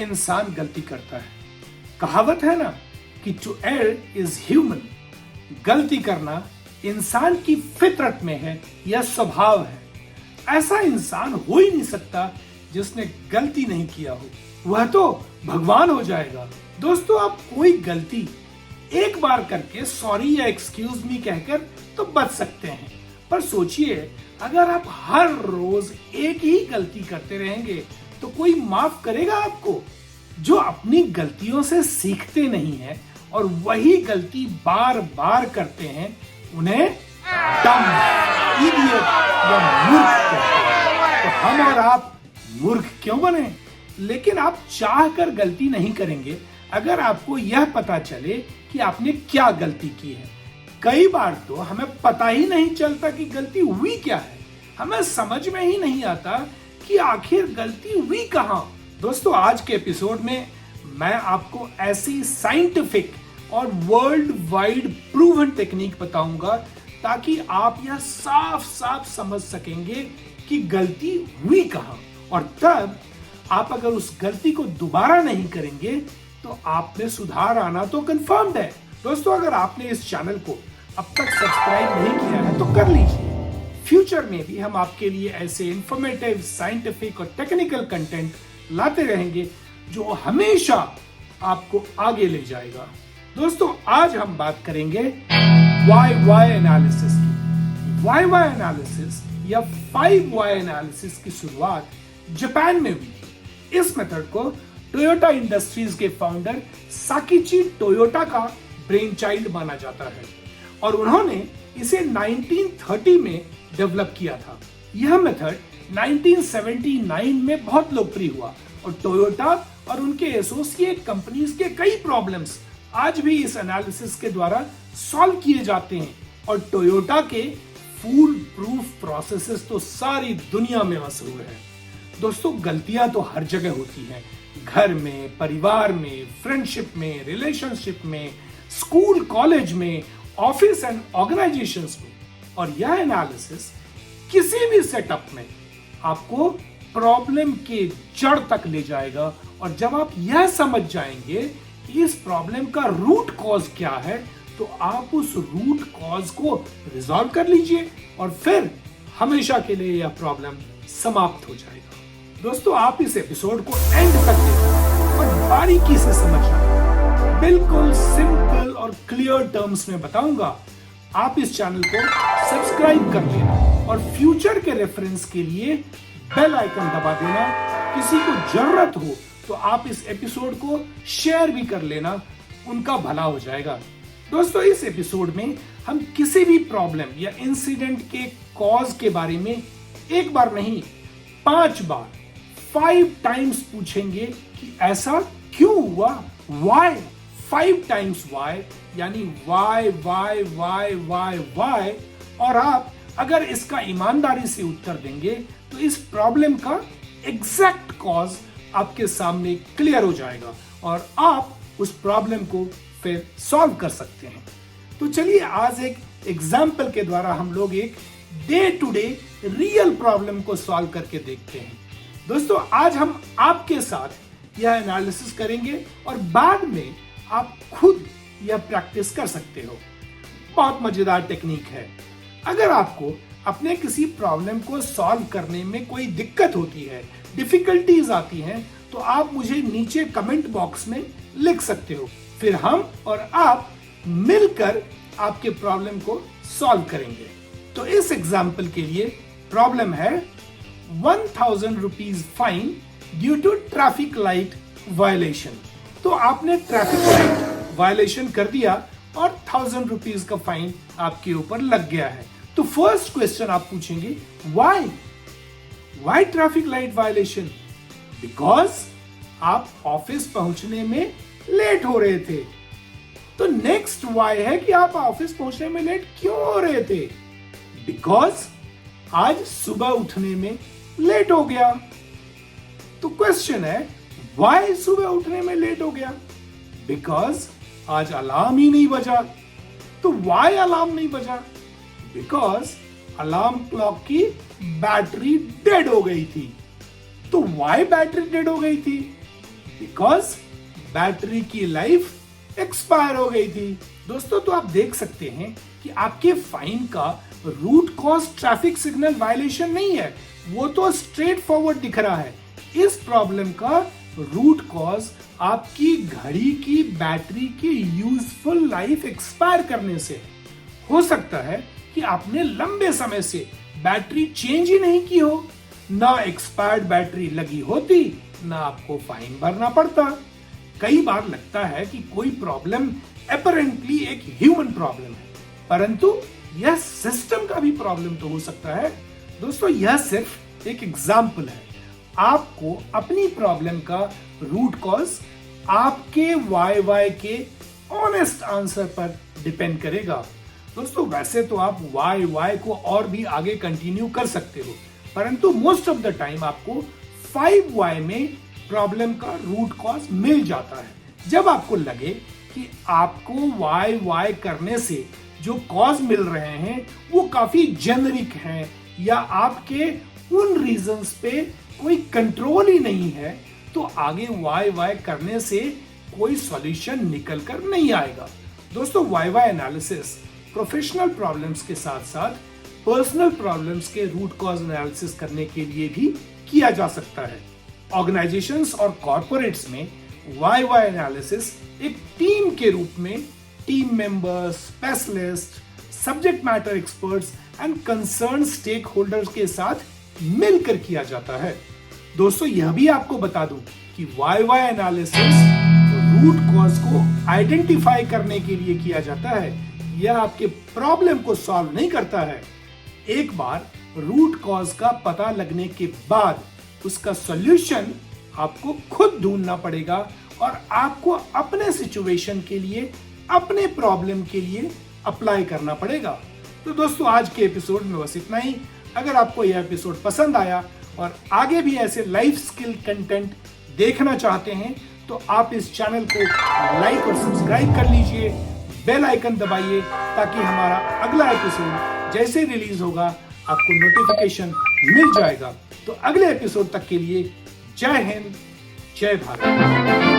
इंसान गलती करता है। कहावत है ना कि टू एयर इज ह्यूमन। गलती करना इंसान की फितरत में है, यह स्वभाव है। ऐसा इंसान हो ही नहीं सकता जिसने गलती नहीं किया हो, वह तो भगवान हो जाएगा। दोस्तों, आप कोई गलती एक बार करके सॉरी या एक्सक्यूज मी कहकर तो बच सकते हैं, पर सोचिए अगर आप हर रोज एक ही गलती करते रहेंगे तो कोई माफ करेगा आपको? जो अपनी गलतियों से सीखते नहीं है और वही गलती बार बार करते हैं, उन्हें डम, इडियट या मूर्ख कहते हैं। तो हम और आप मूर्ख क्यों बने? लेकिन आप चाह कर गलती नहीं करेंगे अगर आपको यह पता चले कि आपने क्या गलती की है। कई बार तो हमें पता ही नहीं चलता कि गलती हुई क्या है। हमें समझ में ही नहीं आता कि आखिर गलती हुई कहां। दोस्तों, आज के एपिसोड में मैं आपको ऐसी साइंटिफिक और वर्ल्ड वाइड प्रूवन टेक्निक बताऊंगा ताकि आप यह साफ साफ समझ सकेंगे कि गलती हुई कहां, और तब आप अगर उस गलती को दोबारा नहीं करेंगे तो आप में सुधार आना तो कंफर्म्ड है। दोस्तों, अगर आपने इस चैनल को अब तक सब्सक्राइब नहीं किया है तो कर लीजिए। फ्यूचर में भी हम आपके लिए ऐसे इंफॉर्मेटिव, साइंटिफिक और टेक्निकल कंटेंट लाते रहेंगे जो हमेशा आपको आगे ले जाएगा। दोस्तों, आज हम बात करेंगे वाई एनालिसिस की। वाई एनालिसिस या 5 वाई एनालिसिस की शुरुआत जापान में हुई थी। इस मेथड को टोयोटा इंडस्ट्रीज के फाउंडर साकिची टोयोटा का ब्रेन चाइल्ड माना जाता है और उन्होंने इसे 1930 में डेवलप किया था। यह मेथड 1979 में बहुत लोकप्रिय हुआ और टोयोटा और उनके एसोसिएट कंपनीज के कई प्रॉब्लम्स आज भी इस एनालिसिस के द्वारा सॉल्व किए जाते हैं और टोयोटा के फूल प्रूफ प्रोसेसेस तो सारी दुनिया में मशहूर है। दोस्तों, गलतियां तो हर जगह होती हैं, घर में, परिवार में, फ्रेंडशिप में, रिलेशनशिप में, स्कूल कॉलेज में, ऑफिस एंड ऑर्गेनाइजेशंस में। और यह एनालिसिस किसी भी सेटअप में आपको प्रॉब्लम के जड़ तक ले जाएगा और जब आप यह समझ जाएंगे कि इस प्रॉब्लम का रूट कॉज क्या है तो आप उस रूट कॉज को रिजॉल्व कर लीजिए और फिर हमेशा के लिए यह प्रॉब्लम समाप्त हो जाएगा। दोस्तों, आप इस एपिसोड को एंड तक देखना और बारीकी से समझना। बिल्कुल सिंपल और क्लियर टर्म्स में बताऊंगा। आप इस चैनल को सब्सक्राइब कर लेना और फ्यूचर के रेफरेंस के लिए बेल आइकन दबा देना। किसी को जरूरत हो तो आप इस एपिसोड को शेयर भी कर लेना, उनका भला हो जाएगा। दोस्तों, इस एपिसोड में हम किसी भी प्रॉब्लम या इंसिडेंट के कॉज के बारे में एक बार नहीं 5 बार 5 टाइम्स पूछेंगे कि ऐसा क्यों हुआ। वाई, 5 टाइम्स वाई, यानी why why why why why. और आप अगर इसका ईमानदारी से उत्तर देंगे तो इस प्रॉब्लम का एग्जैक्ट कॉज आपके सामने क्लियर हो जाएगा और आप उस प्रॉब्लम को फिर सॉल्व कर सकते हैं। तो चलिए आज एक एग्जाम्पल के द्वारा हम लोग एक day to day real problem को सॉल्व करके देखते हैं। दोस्तों, आज हम आपके साथ यह एनालिसिस करेंगे और बाद में आप खुद यह प्रैक्टिस कर सकते हो। बहुत मजेदार टेक्निक है। अगर आपको अपने किसी प्रॉब्लम को सॉल्व करने में कोई दिक्कत होती है, डिफिकल्टीज आती हैं, तो आप मुझे नीचे कमेंट बॉक्स में लिख सकते हो। फिर हम और आप मिलकर आपके प्रॉब्लम को सॉल्व करेंगे। तो इस एग्जाम्पल के लिए प्रॉब्लम है 1000 rupees fine due to traffic light violation. तो आपने ट्रैफिक लाइट वायलेशन कर दिया और 1000 रुपीज का फाइन आपके ऊपर लग गया है। तो फर्स्ट क्वेश्चन आप पूछेंगे, why traffic light violation? Because आप ऑफिस पहुंचने में लेट हो रहे थे। तो नेक्स्ट वाई है कि आप ऑफिस पहुंचने में लेट क्यों हो रहे थे? बिकॉज आज सुबह उठने में लेट हो गया। तो क्वेश्चन है, वाई सुबह उठने में लेट हो गया? बिकॉज आज अलार्म ही नहीं बजा। तो वाई अलार्म नहीं बजा? बिकॉज अलार्म क्लॉक की बैटरी डेड हो गई थी। तो वाई बैटरी डेड हो गई थी? बिकॉज बैटरी की लाइफ एक्सपायर हो गई थी। दोस्तों, तो आप देख सकते हैं कि आपके फाइन का root cause traffic signal violation नहीं है, वो तो स्ट्रेट फॉरवर्ड दिख रहा है। इस प्रॉब्लम का रूट कॉज आपकी घड़ी की बैटरी की यूजफुल लाइफ एक्सपायर करने से। हो सकता है कि आपने लंबे समय से बैटरी चेंज ही नहीं की हो, ना एक्सपायर्ड बैटरी लगी होती, ना आपको फाइन भरना पड़ता। कई बार लगता है कि कोई प्रॉब्लम अपरेंटली एक ह्यूमन प्रॉब्लम है, परंतु यह सिस्टम का भी प्रॉब्लम तो हो सकता है। दोस्तों, यह सिर्फ एक एग्जाम्पल है। आपको अपनी प्रॉब्लम का रूट कॉज आपके वाई के ऑनेस्ट आंसर पर डिपेंड करेगा। दोस्तों, वैसे तो आप वाई को और भी आगे कंटिन्यू कर सकते हो, परंतु मोस्ट ऑफ द टाइम आपको 5 में प्रॉब्लम का रूट कॉज मिल जाता है। जब आपको लगे कि आपको वाई करने से जो कॉज मिल रहे हैं वो काफी जेनरिक हैं, या आपके उन रीजंस पे कोई कंट्रोल ही नहीं है, तो आगे वाई करने से कोई सॉल्यूशन निकल कर नहीं आएगा। दोस्तों, वाई एनालिसिस प्रोफेशनल प्रॉब्लम्स के साथ साथ पर्सनल प्रॉब्लम्स के रूट कॉज एनालिसिस करने के लिए भी किया जा सकता है। ऑर्गेनाइजेशंस और कॉर्पोरेट्स में वाई एनालिसिस एक टीम के रूप में team members, specialist, subject matter experts and concern stakeholders के साथ मिलकर किया जाता है। दोस्तों, यह भी आपको बता दूं कि वाई एनालिसिस रूट कॉज को आइडेंटिफाई करने के लिए किया जाता है। यह आपके प्रॉब्लम को सॉल्व नहीं करता है। एक बार रूट कॉज का पता लगने के बाद उसका सॉल्यूशन आपको खुद ढूंढना पड़ेगा और आपको अपने सिचुएशन के लिए, अपने प्रॉब्लम के लिए अप्लाई करना पड़ेगा। तो दोस्तों, आज के एपिसोड में बस इतना ही। अगर आपको यह एपिसोड पसंद आया और आगे भी ऐसे लाइफ स्किल कंटेंट देखना चाहते हैं तो आप इस चैनल को लाइक और सब्सक्राइब कर लीजिए, बेल आइकन दबाइए ताकि हमारा अगला एपिसोड जैसे रिलीज होगा आपको नोटिफिकेशन मिल जाएगा। तो अगले एपिसोड तक के लिए जय हिंद, जय भारत।